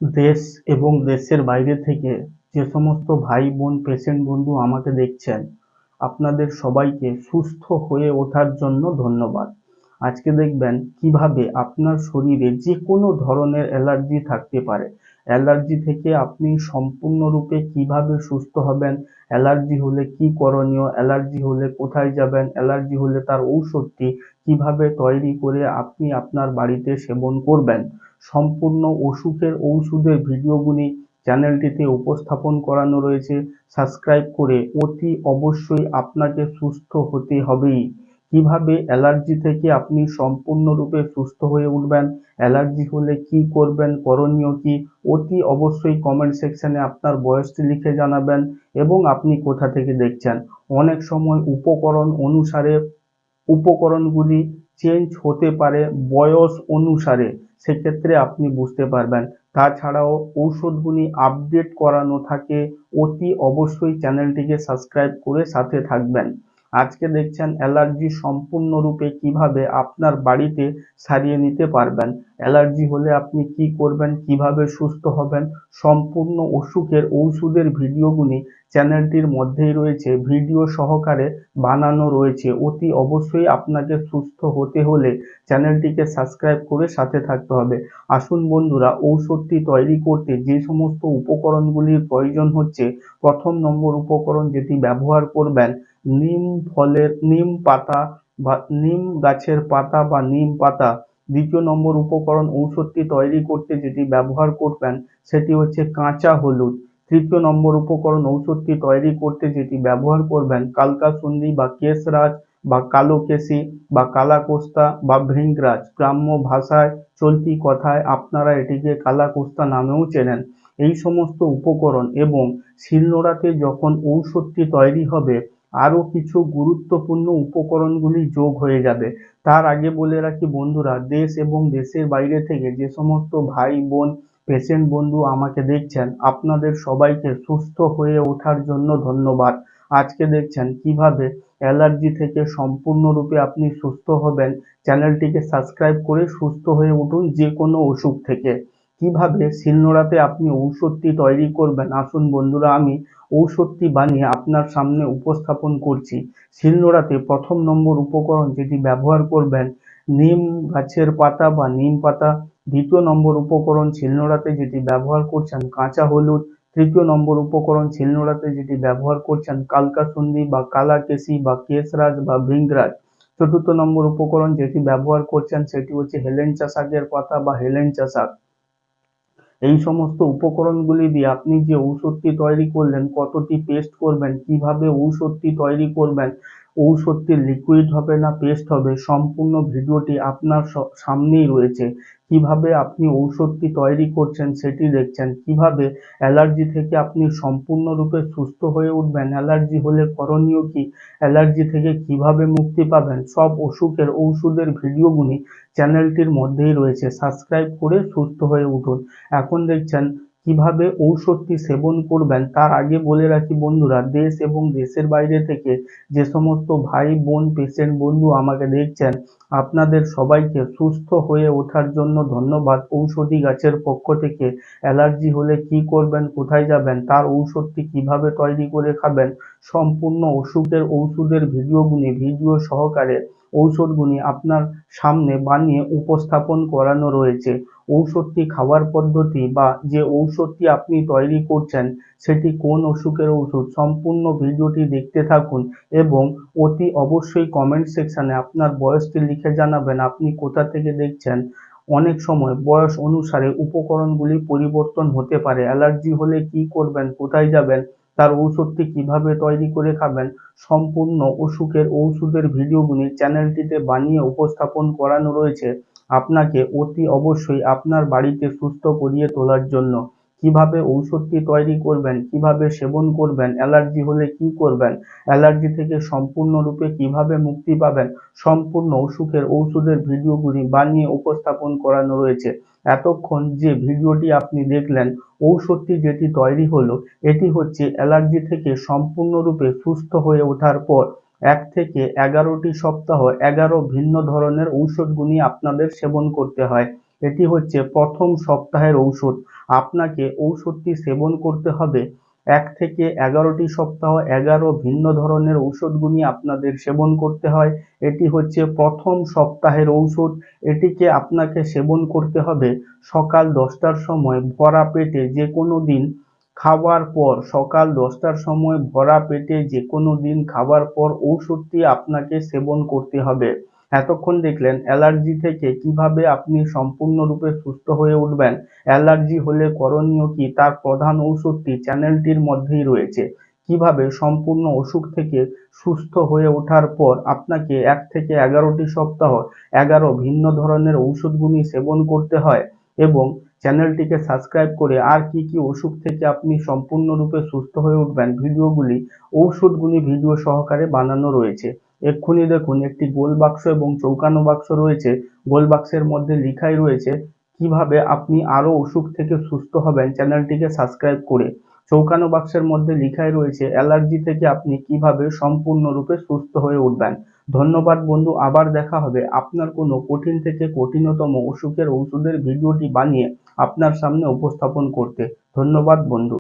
দেশ এবং দেশের বাইরে থেকে যে সমস্ত ভাই বোন পেশেন্ট বন্ধু আমাকে দেখছেন, আপনাদের সবাইকে সুস্থ হয়ে ওঠার জন্য ধন্যবাদ। আজকে দেখবেন কিভাবে আপনার শরীরে যে কোনো ধরনের অ্যালার্জি থাকতে পারে, অ্যালার্জি থেকে আপনি সম্পূর্ণরূপে কিভাবে সুস্থ হবেন, অ্যালার্জি হলে কি করণীয়, অ্যালার্জি হলে কোথায় যাবেন, অ্যালার্জি হলে তার ঔষধটি কিভাবে তৈরি করে আপনি আপনার বাড়িতে সেবন করবেন, সম্পূর্ণ অসুখের ঔষধের ভিডিওগুলি চ্যানেলটিতে উপস্থাপন করানো রয়েছে। সাবস্ক্রাইব করে অতি অবশ্যই আপনাকে সুস্থ হতে হবেই। কিভাবে অ্যালার্জি থেকে আপনি সম্পূর্ণরূপে সুস্থ হয়ে উঠবেন, অ্যালার্জি হলে কি করবেন, করণীয় কি, অতি অবশ্যই কমেন্ট সেকশনে আপনার বয়সটি লিখে জানাবেন এবং আপনি কোথা থেকে দেখছেন। অনেক সময় উপকরণ অনুসারে উপকরণগুলি চেঞ্জ হতে পারে বয়স অনুসারে, সেক্ষেত্রে আপনি বুঝতে পারবেন। তাছাড়াও ঔষধগুলি আপডেট করানো থাকে, অতি অবশ্যই চ্যানেলটিকে সাবস্ক্রাইব করে সাথে থাকবেন। আজকে দেখছেন অ্যালার্জি সম্পূর্ণরূপে কিভাবে আপনার বাড়িতে সারিয়ে নিতে পারবেন, অ্যালার্জি হলে আপনি কি করবেন, কিভাবে সুস্থ হবেন, সম্পূর্ণ অসুখের ঔষধের ভিডিওগুলি চ্যানেলটির মধ্যেই রয়েছে, ভিডিও সহকারে বানানো রয়েছে। অতি অবশ্যই আপনাকে সুস্থ হতে হলে চ্যানেলটিকে সাবস্ক্রাইব করে সাথে থাকতে হবে। আসুন বন্ধুরা, ঔষধটি তৈরি করতে যে সমস্ত উপকরণগুলির প্রয়োজন হচ্ছে, প্রথম নম্বর উপকরণ যেটি ব্যবহার করবেন, নিম পাতা বা নিম গাছের পাতা বা নিম পাতা। দ্বিতীয় নম্বর উপকরণ ঔষধটি তৈরি করতে যেটি ব্যবহার করবেন সেটি হচ্ছে কাঁচা হলুদ। তৃতীয় নম্বর উপকরণ ঔষধটি তৈরি করতে যেটি ব্যবহার করবেন কালকাসুন্দি বা কেশরাজ বা কালোকেশী বা কালাকোস্তা বা ভৃঙ্গরাজ, গ্রাম্য ভাষায় চলতি কথায় আপনারা এটিকে কালাকোস্তা নামেও চেনেন। এই সমস্ত উপকরণ এবং শিলনোড়াতে যখন ঔষধটি তৈরি হবে আরো কিছু গুরুত্বপূর্ণ উপকরণগুলি যোগ হয়ে যাবে। তার আগে বলে রাখি বন্ধুরা, দেশ এবং দেশের বাইরে থেকে যে সমস্ত ভাই বোন পেশেন্ট বন্ধু আমাকে দেখছেন, আপনাদের সবাইকে সুস্থ হয়ে ওঠার জন্য ধন্যবাদ। আজকে দেখছেন কিভাবে অ্যালার্জি থেকে সম্পূর্ণরূপে আপনি সুস্থ হবেন। চ্যানেলটিকে সাবস্ক্রাইব করে সুস্থ হয়ে উঠুন যে কোনো অসুখ থেকে। কিভাবে শিলনোড়াতে আপনি ঔষধটি তৈরি করবেন, আসুন বন্ধুরা আমি ঔষধটি বানিয়ে আপনার সামনে উপস্থাপন করছি। শিলনোড়াতে প্রথম নম্বর উপকরণ যেটি ব্যবহার করবেন নিম গাছের পাতা বা নিম পাতা। দ্বিতীয় নম্বর উপকরণ শিলনোড়াতে যেটি ব্যবহার করছেন কাঁচা হলুদ। তৃতীয় নম্বর উপকরণ শিলনোড়াতে যেটি ব্যবহার করছেন কালকাসুন্দি বা কালাকেশী বা কেশরাজ বা ভৃঙ্গরাজ। চতুর্থ নম্বর উপকরণ যেটি ব্যবহার করছেন সেটি হচ্ছে হেলেঞ্চা শাকের পাতা বা হেলেঞ্চা শাক। এই সমস্ত উপকরণগুলি দিয়ে আপনি যে ঔষধটি তৈরি করলেন, কতটি পেস্ট করবেন, কিভাবে ঔষধটি তৈরি করবেন, ঔষধটি লিকুইড হবে না পেস্ট হবে, সম্পূর্ণ ভিডিওটি আপনার সামনেই রয়েছে। কিভাবে আপনি ঔষধটি তৈরি করছেন সেটি দেখছেন, কিভাবে অ্যালার্জি থেকে আপনি সম্পূর্ণরূপে সুস্থ হয়ে উঠবেন, অ্যালার্জি হলে করণীয় কি, অ্যালার্জি থেকে কিভাবে মুক্তি পাবেন, সব অসুখের ঔষধের ভিডিওগুলি চ্যানেলটির মধ্যেই রয়েছে। সাবস্ক্রাইব করে সুস্থ হয়ে উঠুন। এখন দেখছেন কিভাবে ঔষধটি সেবন করবেন। তার আগে বলে রাখি বন্ধুরা, দেশ এবং দেশের বাইরে থেকে যে সমস্ত ভাই বোন পেশেন্ট বন্ধু আমাকে দেখছেন, আপনাদের সবাইকে সুস্থ হয়ে ওঠার জন্য ধন্যবাদ। ঔষধি গাছের পক্ষ থেকে অ্যালার্জি হলে কি করবেন, কোথায় যাবেন, তার ঔষধটি কিভাবে তৈরি করে খাবেন, সম্পূর্ণ অসুখের ঔষধের ভিডিওগুলি ভিডিও সহকারে ঔষধগুলি আপনার সামনে বানিয়ে উপস্থাপন করানো রয়েছে। ঔষধটি খাওয়ার পদ্ধতি বা যে ঔষধটি আপনি তৈরি করছেন সেটি কোন অসুখের ওষুধ, সম্পূর্ণ ভিডিওটি দেখতে থাকুন এবং অতি অবশ্যই কমেন্ট সেকশনে আপনার বয়সটি লিখে জানাবেন আপনি কোথা থেকে দেখছেন। অনেক সময় বয়স অনুসারে উপকরণগুলি পরিবর্তন হতে পারে। অ্যালার্জি হলে কি করবেন, কোথায় যাবেন, তার ঔষধটি কিভাবে তৈরি করে খাবেন, সম্পূর্ণ অসুখের ঔষধের ভিডিওগুলি চ্যানেলটিতে বানিয়ে উপস্থাপন করানো রয়েছে আপনাকে অতি অবশ্যই আপনার বাড়িতে সুস্থ করিয়ে তোলার জন্য। কিভাবে ঔষধটি তৈরি করবেন, কিভাবে সেবন করবেন, অ্যালার্জি হলে কি করবেন, অ্যালার্জি থেকে সম্পূর্ণরূপে কিভাবে মুক্তি পাবেন, সম্পূর্ণ অসুখের ঔষধের ভিডিওগুলি বানিয়ে উপস্থাপন করানো রয়েছে। এতক্ষণ যে ভিডিওটি আপনি দেখলেন, ঔষধটি যেটি তৈরি হলো, এটি হচ্ছে অ্যালার্জি থেকে সম্পূর্ণরূপে সুস্থ হয়ে ওঠার পর ১ থেকে ১১টি সপ্তাহ ১১ ভিন্ন ধরনের ঔষধগুলি আপনাদের সেবন করতে হয়। এটি হচ্ছে প্রথম সপ্তাহের ঔষধ। আপনাকে ঔষধটি সেবন করতে হবে 1 থেকে 11টি সপ্তাহ 11 ভিন্ন ধরনের ঔষধগুলি আপনাদের সেবন করতে হয়। এটি হচ্ছে প্রথম সপ্তাহের ঔষধ। এটিকে আপনাকে সেবন করতে হবে সকাল 10টার সময় ভরা পেটে যে কোনো দিন খাওয়ার পর। সকাল 10টার সময় ভরা পেটে যে কোনো দিন খাবার পর ঔষধটি আপনাকে সেবন করতে হবে। এতক্ষণ দেখলেন অ্যালার্জি থেকে কিভাবে আপনি সম্পূর্ণরূপে সুস্থ হয়ে উঠবেন। অ্যালার্জি হলে করণীয় কি তার প্রধান ঔষধটি চ্যানেলটির মধ্যেই রয়েছে। কিভাবে সম্পূর্ণ অসুখ থেকে সুস্থ হয়ে ওঠার পর আপনাকে 1 থেকে 11টি সপ্তাহ 11 ভিন্ন ধরনের ঔষধগুলি সেবন করতে হয় এবং চ্যানেলটিকে সাবস্ক্রাইব করে আর কি কি অসুখ থেকে আপনি সম্পূর্ণরূপে সুস্থ হয়ে উঠবেন ভিডিওগুলি ঔষধগুলি ভিডিও সহকারে বানানো রয়েছে। এক্ষুনি দেখুন একটি গোল বাক্স এবং চৌকানো বাক্স রয়েছে। গোল বাক্সের মধ্যে লেখাই রয়েছে কিভাবে আপনি আরো অসুখ থেকে সুস্থ হবেন চ্যানেলটিকে সাবস্ক্রাইব করে। চৌকানো বাক্সের মধ্যে লেখাই রয়েছে অ্যালার্জি থেকে আপনি কিভাবে সম্পূর্ণরূপে সুস্থ হয়ে উঠবেন। ধন্যবাদ বন্ধু, আবার দেখা হবে আপনার কোনো কঠিন থেকে কঠিনতম অসুখের ঔষধের ভিডিওটি বানিয়ে আপনার সামনে উপস্থাপন করতে। ধন্যবাদ বন্ধু।